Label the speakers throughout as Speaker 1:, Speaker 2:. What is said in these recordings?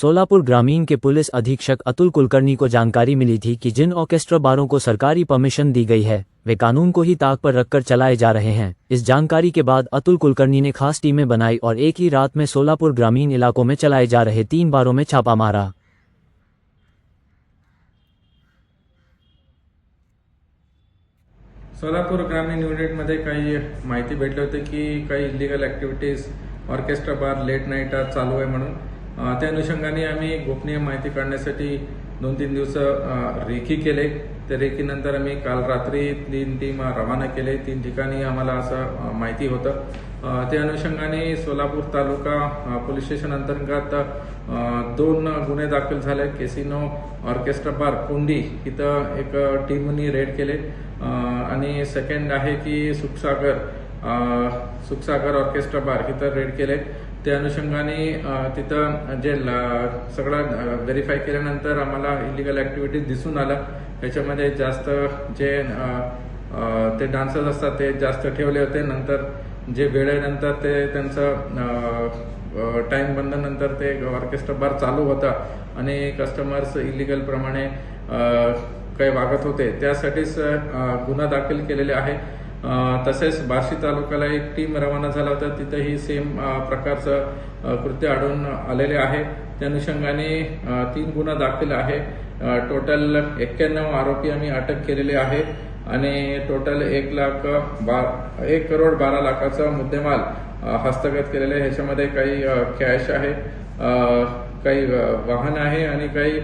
Speaker 1: सोलापुर ग्रामीण के पुलिस अधीक्षक अतुल कुलकर्णी को जानकारी मिली थी कि जिन ऑर्केस्ट्रा बारों को सरकारी परमिशन दी गई है वे कानून को ही ताक पर रखकर चलाए जा रहे हैं। इस जानकारी के बाद अतुल कुलकर्णी ने खास टीमें बनाई और एक ही रात में सोलापुर ग्रामीण इलाकों में चलाए जा रहे 3 बारों में छापा मारा।
Speaker 2: सोलापूर ग्रामीण युनिटमध्ये काही माहिती भेटली होती की काही इलिगल ॲक्टिव्हिटीज ऑर्केस्ट्रा बार लेट नाईट चालू आहे म्हणून त्या अनुषंगाने आम्ही गोपनीय माहिती काढण्यासाठी 2-3 दिवस रेकी केले। त्या रेकीनंतर आम्ही काल रात्री 3 टीम रवाना केले। 3 ठिकाणी आम्हाला असं माहिती होतं। त्या अनुषंगाने सोलापूर तालुका पोलीस स्टेशन अंतर्गत 2 गुन्हे दाखल झाले। केसिनो ऑर्केस्ट्रा बार कोंडी इथं एक टीमनी रेड केले आणि सेकंड आहे की सुखसागर ऑर्केस्ट्रा बार इथं रेड केले। त्या अनुषंगाने तिथं जे सगळं व्हेरीफाय केल्यानंतर आम्हाला इलिगल ॲक्टिव्हिटीज दिसून आलं। याच्यामध्ये जास्त जे ते डान्सर्स असतात ते जास्त ठेवले होते। नंतर जे वेळेनंतर ते त्यांचं टाइम बंदनंतर ते ऑर्केस्ट्रा बार चालू होता आणि कस्टमर्स इलिगल प्रमाणे काही वागत होते, त्यासाठीच गुन्हा दाखल केलेले आहे। तसेच बार्शी तालुक्याला एक टीम रवाना झाला होता, तिथेही सेम प्रकारचं कृत्य आढळून आलेले आहे। त्या अनुषंगाने 3 गुन्हा दाखल आहे। टोटल 91 आरोपी आम्ही अटक केलेले आहे आणि टोटल 1 करोड 12 लाखाचा मुद्देमाल हस्तगत केलेला आहे। ह्याच्यामध्ये काही कॅश आहे, काही वाहन आहे आणि काही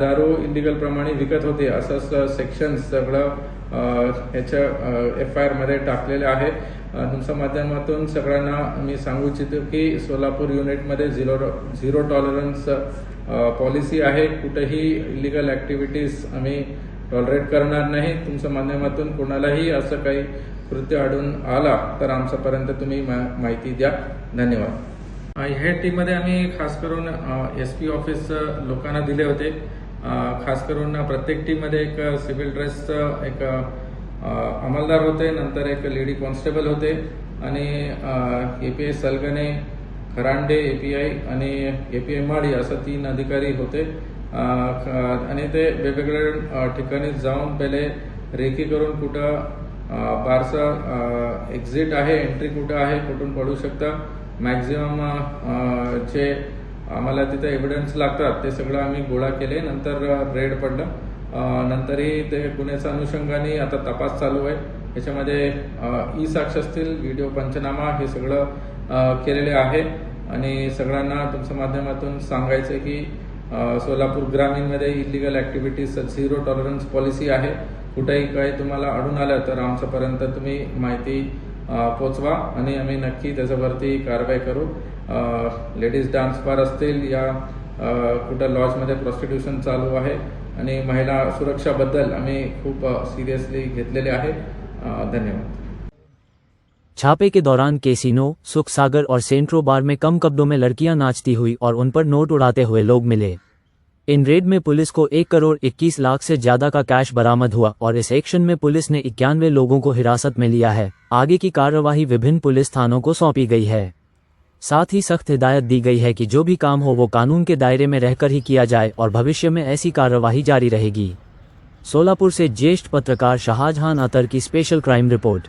Speaker 2: दारू इलिगल प्रमाणे विकत होते असं सेक्शन सगळं ह्याच्या FIR मध्ये टाकलेले आहे। तुमच्या माध्यमातून सगळ्यांना मी सांगू इच्छितो की सोलापूर युनिटमध्ये झिरो टॉलरन्स पॉलिसी आहे। कुठेही इलिगल ॲक्टिव्हिटीज आम्ही टॉलरेट करणार नाही। तुमच्या माध्यमातून कोणालाही असं काही कृत्य आढळून आला तर आमच्यापर्यंत तुम्ही माहिती द्या। धन्यवाद। ह्या टीममध्ये आम्ही खास करून SP ऑफिस लोकांना दिले होते। खास करून प्रत्येक टीममध्ये एक सिव्हिल ड्रेसचं एक अंमलदार होते, नंतर एक लेडी कॉन्स्टेबल होते आणि API सलगणे, खरांडे API आणि API माडी असं 3 अधिकारी होते आणि ते वेगवेगळ्या ठिकाणी जाऊन पहिले रेकी करून कुठं बारचं एक्झिट आहे, एंट्री कुठं आहे, कुठून पडू शकता, मॅक्झिमम जे आम्हाला तिथे एव्हिडन्स लागतात ते सगळं आम्ही गोळा केले। नंतर रेड पडलं। नंतरही ते गुन्ह्याच्या अनुषंगाने आता तपास चालू आहे। याच्यामध्ये ई-साक्ष असतील, व्हिडिओ पंचनामा हे सगळं केलेले आहे आणि सगळ्यांना तुमच्या माध्यमातून सांगायचं की सोलापूर ग्रामीणमध्ये illegal activities zero tolerance policy आहे। कुठेही काही तुम्हाला आढळून आलं तर आमच्यापर्यंत तुम्ही माहिती पोचवा आणि आम्ही नक्की त्याच्यावरती कारवाई करू। लेडीज डान्स बार असतील या कुठं लॉजमध्ये प्रॉस्टिट्यूशन चालू आहे आणि महिला सुरक्षाबद्दल आम्ही खूप सिरियसली घेतलेले आहे। धन्यवाद।
Speaker 1: छापे के दौरान केसिनो, सुखसागर और सेंट्रो बार में कम कपड़ों में लड़कियां नाचती हुई और उन पर नोट उड़ाते हुए लोग मिले। इन रेड में पुलिस को 1 करोड़ 21 लाख से ज्यादा का कैश बरामद हुआ और इस एक्शन में पुलिस ने 91 लोगों को हिरासत में लिया है। आगे की कार्यवाही विभिन्न पुलिस थानों को सौंपी गई है। साथ ही सख्त हिदायत दी गई है कि जो भी काम हो वो कानून के दायरे में रहकर ही किया जाए और भविष्य में ऐसी कार्यवाही जारी रहेगी। सोलापुर से ज्येष्ठ पत्रकार शाहजहां अतर की स्पेशल क्राइम रिपोर्ट।